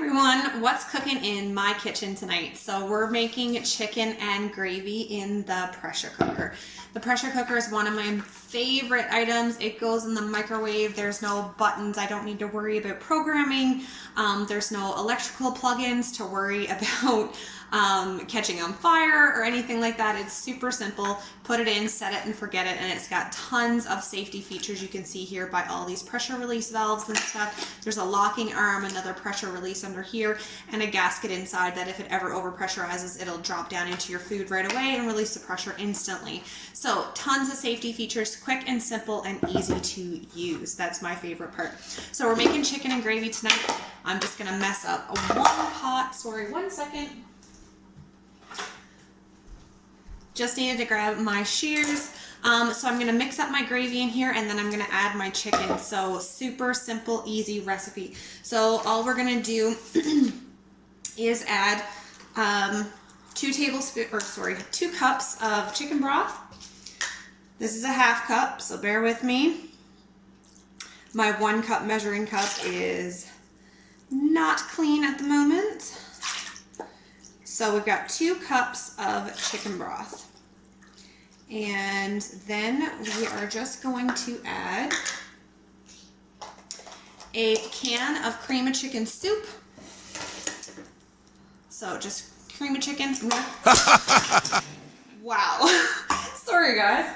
everyone, what's cooking in my kitchen tonight? So we're making chicken and gravy in the pressure cooker. The pressure cooker is one of my favorite items. It goes in the microwave. There's no buttons. I don't need to worry about programming. There's no electrical plugins to worry about catching on fire or anything like that. It's super simple. Put it in, set it and forget it, and it's got tons of safety features you can see here by all these pressure release valves and stuff. There's a locking arm, another pressure release under here, and a gasket inside that if it ever overpressurizes, it'll drop down into your food right away and release the pressure instantly. So tons of safety features, quick and simple and easy to use. That's my favorite part. So we're making chicken and gravy tonight. I'm just gonna mess up one pot. Sorry, 1 second. Just needed to grab my shears. So I'm gonna mix up my gravy in here and then I'm gonna add my chicken. So super simple, easy recipe. So all we're gonna do is add 2 cups of chicken broth. This is a half cup, so bear with me. My 1 cup measuring cup is not clean at the moment. So we've got 2 cups of chicken broth. And then we are just going to add a can of cream of chicken soup. So just cream of chicken. Wow. Sorry guys.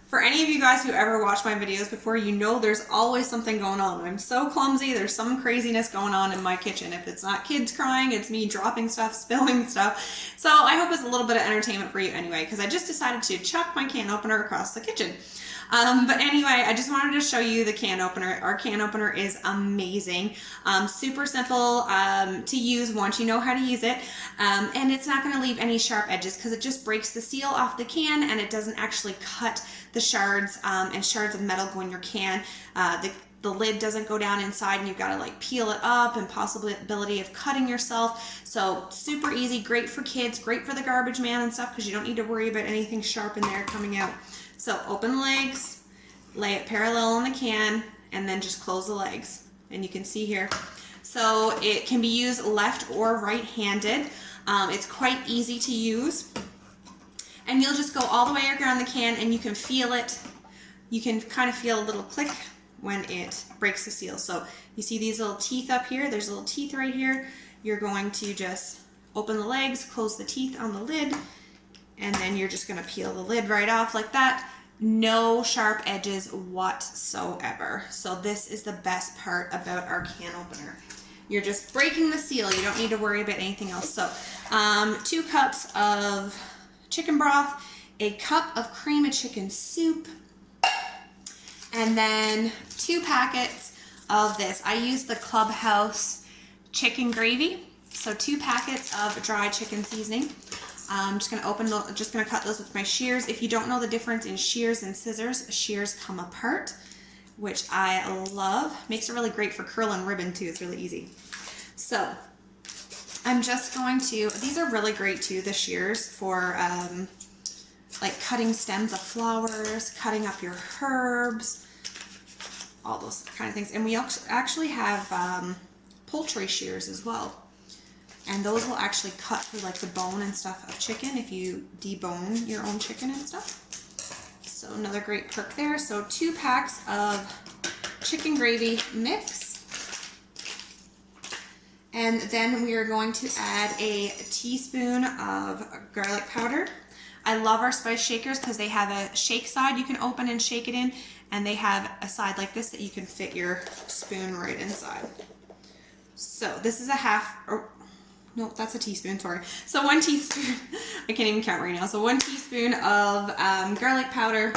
For any of you guys who ever watched my videos before, you know there's always something going on. I'm so clumsy, there's some craziness going on in my kitchen. If it's not kids crying, it's me dropping stuff, spilling stuff. So I hope it's a little bit of entertainment for you anyway, because I just decided to chuck my can opener across the kitchen. But anyway, I just wanted to show you the can opener. Our can opener is amazing. Super simple to use once you know how to use it. And it's not going to leave any sharp edges because it just breaks the seal off the can and it doesn't actually cut the shards and shards of metal go in your can. The lid doesn't go down inside and you've got to like peel it up and possibility of cutting yourself. So super easy, great for kids, great for the garbage man and stuff because you don't need to worry about anything sharp in there coming out. So open the legs, lay it parallel on the can, and then just close the legs. And you can see here. So it can be used left or right-handed. It's quite easy to use. And you'll just go all the way around the can and you can feel it. You can kind of feel a little click when it breaks the seal. So you see these little teeth up here. There's little teeth right here. You're going to just open the legs, close the teeth on the lid, and then you're just going to peel the lid right off like that. No sharp edges whatsoever. So this is the best part about our can opener. You're just breaking the seal. You don't need to worry about anything else. So 2 cups of chicken broth, a cup of cream of chicken soup, and then 2 packets of this. I use the Clubhouse chicken gravy. So 2 packets of dry chicken seasoning. I'm just gonna cut those with my shears. If you don't know the difference in shears and scissors, shears come apart, which I love. Makes it really great for curling ribbon too. It's really easy. So I'm just going to, these are really great too, the shears for like cutting stems of flowers, cutting up your herbs, all those kind of things. And we actually have poultry shears as well. And those will actually cut through like the bone and stuff of chicken if you debone your own chicken and stuff. So another great perk there. So 2 packs of chicken gravy mix. And then we are going to add a teaspoon of garlic powder. I love our spice shakers because they have a shake side you can open and shake it in. And they have a side like this that you can fit your spoon right inside. So this is a no, that's a teaspoon, sorry. So 1 teaspoon, I can't even count right now. So 1 teaspoon of garlic powder.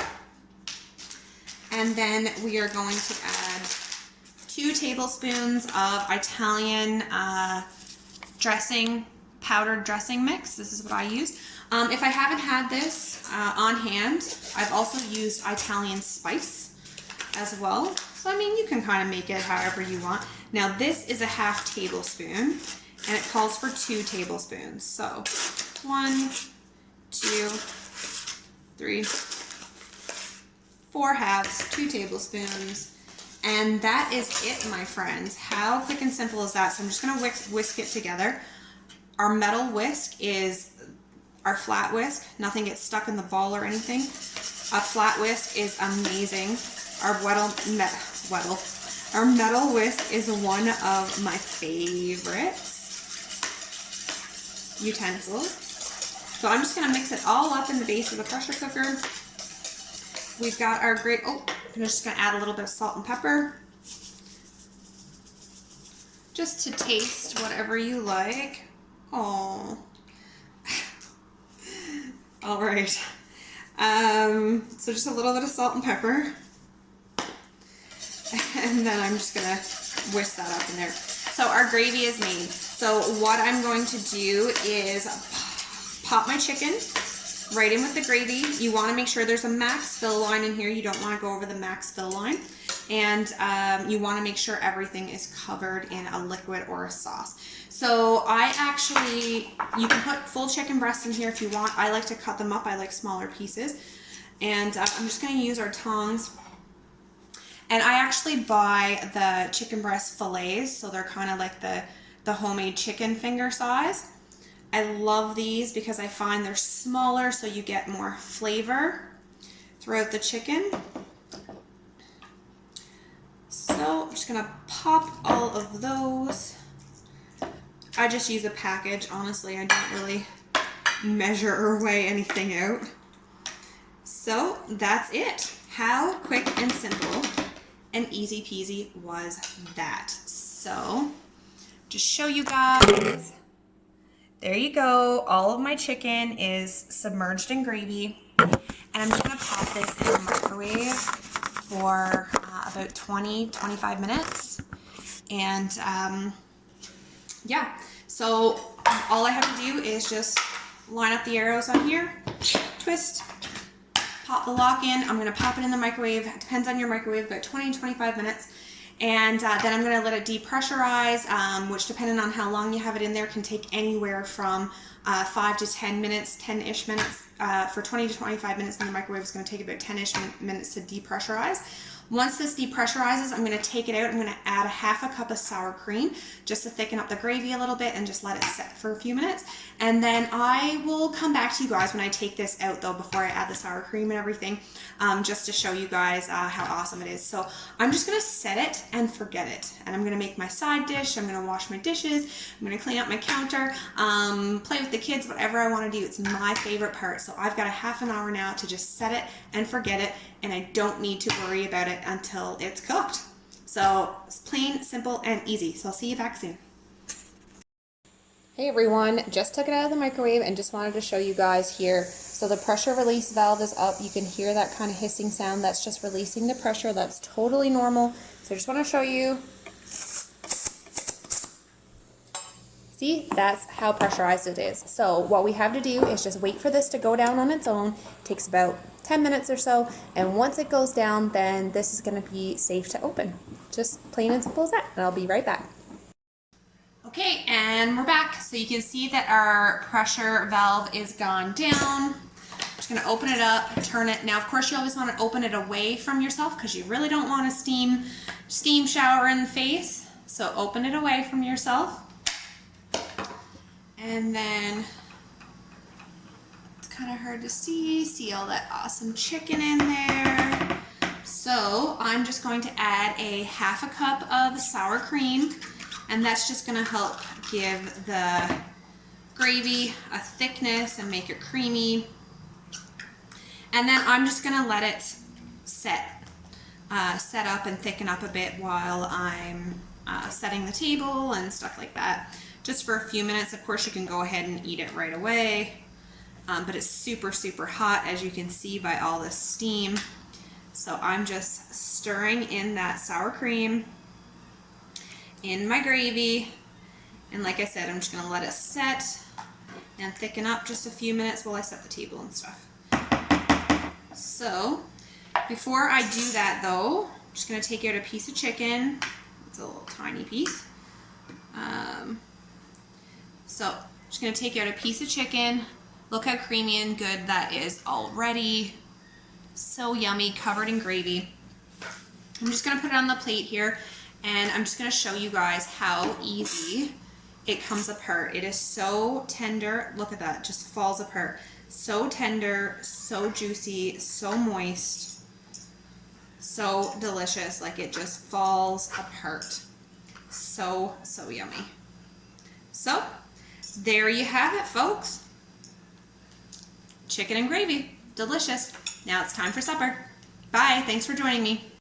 And then we are going to add 2 tablespoons of Italian dressing, powdered dressing mix. This is what I use. If I haven't had this on hand, I've also used Italian spice as well. So I mean, you can kind of make it however you want. Now this is a ½ tablespoon. And it calls for 2 tablespoons. So 1, 2, 3, 4 halves, 2 tablespoons. And that is it, my friends. How quick and simple is that? So I'm just gonna whisk it together. Our metal whisk is our flat whisk. Nothing gets stuck in the ball or anything. A flat whisk is amazing. Our our metal whisk is one of my favorite utensils. So I'm just gonna mix it all up in the base of the pressure cooker. We've got our I'm just gonna add a little bit of salt and pepper. Just to taste whatever you like. Oh. All right. So just a little bit of salt and pepper. And then I'm just gonna whisk that up in there. So our gravy is made. So what I'm going to do is pop my chicken right in with the gravy. You want to make sure there's a max fill line in here. You don't want to go over the max fill line. And you want to make sure everything is covered in a liquid or a sauce. So you can put full chicken breasts in here if you want. I like to cut them up. I like smaller pieces. And I'm just going to use our tongs. And I actually buy the chicken breast fillets. So they're kind of like the homemade chicken finger size. I love these because I find they're smaller so you get more flavor throughout the chicken. So I'm just gonna pop all of those. I just use a package, honestly. I don't really measure or weigh anything out. So that's it. How quick and simple and easy peasy was that? So just show you guys. There you go. All of my chicken is submerged in gravy. And I'm just gonna pop this in the microwave for about 20-25 minutes. And yeah, so all I have to do is just line up the arrows on here, twist, pop the lock in. I'm gonna pop it in the microwave. It depends on your microwave, about 20-25 minutes. And then I'm gonna let it depressurize, which depending on how long you have it in there can take anywhere from 5 to 10 minutes, 10-ish minutes. For 20 to 25 minutes in the microwave, it's gonna take about 10-ish minutes to depressurize. Once this depressurizes, I'm gonna take it out. I'm gonna add a half a cup of sour cream just to thicken up the gravy a little bit and just let it set for a few minutes. And then I will come back to you guys when I take this out though, before I add the sour cream and everything, just to show you guys how awesome it is. So I'm just gonna set it and forget it. And I'm gonna make my side dish. I'm gonna wash my dishes. I'm gonna clean up my counter, play with the kids, whatever I wanna do. It's my favorite part. So I've got a half an hour now to just set it and forget it. And I don't need to worry about it until it's cooked. So it's plain, simple, and easy. So I'll see you back soon. Hey everyone, just took it out of the microwave and just wanted to show you guys here. So the pressure release valve is up. You can hear that kind of hissing sound. That's just releasing the pressure. That's totally normal. So I just want to show you. See, that's how pressurized it is. So what we have to do is just wait for this to go down on its own. It takes about 10 minutes or so, and once it goes down, then this is going to be safe to open. Just plain and simple as that, and I'll be right back. Okay, and we're back. So you can see that our pressure valve is gone down. Just going to open it up, turn it. Now, of course, you always want to open it away from yourself because you really don't want a steam shower in the face. So open it away from yourself. And then it's kind of hard to see all that awesome chicken in there. So I'm just going to add a half a cup of sour cream, and that's just going to help give the gravy a thickness and make it creamy. And then I'm just going to let it set up and thicken up a bit while I'm setting the table and stuff like that. Just for a few minutes. Of course, you can go ahead and eat it right away, but it's super, super hot, as you can see by all this steam. So I'm just stirring in that sour cream in my gravy, and like I said, I'm just going to let it set and thicken up just a few minutes while I set the table and stuff. So before I do that though, I'm just going to take out a piece of chicken. It's a little tiny piece. So I'm just going to take out a piece of chicken. Look how creamy and good that is already. So yummy, covered in gravy. I'm just gonna put it on the plate here, and I'm just gonna show you guys how easy it comes apart. It is so tender. Look at that, just falls apart. So tender, so juicy, so moist, so delicious. Like, it just falls apart. So, so yummy. So, there you have it, folks. Chicken and gravy, delicious. Now it's time for supper. Bye, thanks for joining me.